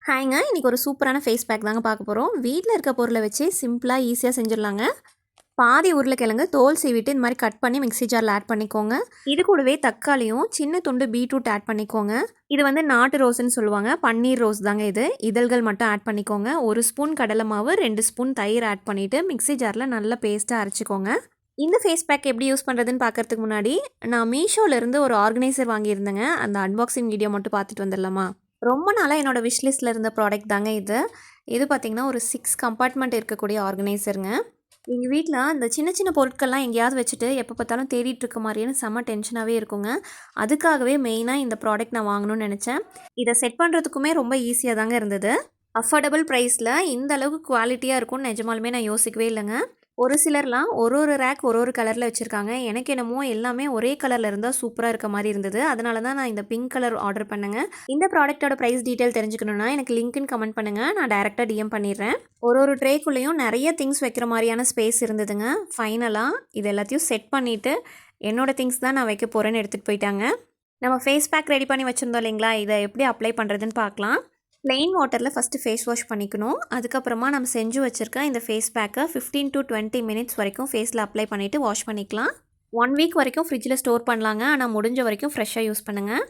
ஹாய்ங்க. இன்றைக்கி ஒரு சூப்பரான ஃபேஸ் பேக் தாங்க பார்க்க போகிறோம். வீட்டில் இருக்க பொருளை வச்சு சிம்பிளாக ஈஸியாக செஞ்சிடலாங்க. பாதி உருளைக்கிழங்கு தோல் சீவிட்டு இந்த மாதிரி கட் பண்ணி மிக்ஸி ஜாரில் ஆட் பண்ணிக்கோங்க. இது கூடவே தக்காளியும் சின்ன துண்டு பீட்ரூட் ஆட் பண்ணிக்கோங்க. இது வந்து நாட்டு ரோஸ்ன்னு சொல்லுவாங்க. பன்னீர் ரோஸ் தாங்க இது. இதழ்கள் மட்டும் ஆட் பண்ணிக்கோங்க. 1 ஸ்பூன் கடலை மாவு, 2 ஸ்பூன் தயிர் ஆட் பண்ணிவிட்டு மிக்ஸி ஜாரில் நல்லா பேஸ்ட்டாக அரைச்சிக்கோங்க. இந்த ஃபேஸ் பேக் எப்படி யூஸ் பண்ணுறதுன்னு பார்க்குறதுக்கு முன்னாடி நான் மீஷோலேருந்து ஒரு ஆர்கனைசர் வாங்கியிருந்தேங்க. அந்த அன்பாக்சிங் வீடியோ மட்டும் பார்த்துட்டு வந்துடலாமா? ரொம்ப நாளாக என்னோடய விஷ்லிஸ்ட்டில் இருந்த ப்ராடக்ட் தாங்க இது. இது பார்த்திங்கன்னா ஒரு 6 கம்பார்ட்மெண்ட் இருக்கக்கூடிய ஆர்கனைசருங்க. எங்கள் வீட்டில் இந்த சின்ன சின்ன பொருட்கள்லாம் எங்கேயாவது வச்சுட்டு எப்போ பார்த்தாலும் தேடிட்டு இருக்க மாதிரியான செம்ம டென்ஷனாகவே இருக்குங்க. அதுக்காகவே மெயினாக இந்த ப்ராடக்ட் நான் வாங்கணும்னு நினச்சேன். இதை செட் பண்ணுறதுக்குமே ரொம்ப ஈஸியாக தாங்க இருந்தது. அஃபோர்டபுள் ப்ரைஸில் இந்த அளவுக்கு குவாலிட்டியாக இருக்கும்னு நிஜமாலுமே நான் யோசிக்கவே இல்லைங்க. ஒரு சிலர்லாம் ஒரு ரேக் ஒரு கலரில் வச்சுருக்காங்க. எனக்கு என்னமோ எல்லாமே ஒரே கலரில் இருந்தால் சூப்பராக இருக்க மாதிரி இருந்தது. அதனால தான் நான் இந்த பிங்க் கலர் ஆர்டர் பண்ணேங்க. இந்த ப்ராடக்ட்டோட ப்ரைஸ் டீட்டெயில் தெரிஞ்சுக்கணுன்னா எனக்கு லிங்க்னு கமெண்ட் பண்ணுங்கள். நான் டைரெக்டாக டிஎம் பண்ணிடுறேன். ஒரு ட்ரேக்குள்ளேயும் நிறைய திங்ஸ் வைக்கிற மாதிரியான ஸ்பேஸ் இருந்ததுங்க. ஃபைனலாக இது எல்லாத்தையும் செட் பண்ணிவிட்டு என்னோடய திங்ஸ் தான் நான் வைக்க போகிறேன்னு எடுத்துகிட்டு போயிட்டாங்க. நம்ம ஃபேஸ் பேக் ரெடி பண்ணி வச்சுருந்தோம் இல்லைங்களா, இதை எப்படி அப்ளை பண்ணுறதுன்னு பார்க்கலாம். ப்ளெயின் வாட்டரில் ஃபஸ்ட்டு ஃபேஸ் வாஷ் பண்ணிக்கணும். அதுக்கப்புறமா நம்ம செஞ்சு வச்சுருக்க இந்த ஃபேஸ் பேக்கை 15 to 20 மினிட்ஸ் வரைக்கும் ஃபேஸில் அப்ளை பண்ணிவிட்டு வாஷ் பண்ணிக்கலாம். 1 வீக் வரைக்கும் ஃப்ரிட்ஜில் ஸ்டோர் பண்ணலாங்க. ஆனால் முடிஞ்ச வரைக்கும் ஃப்ரெஷ்ஷாக யூஸ் பண்ணுங்கள்.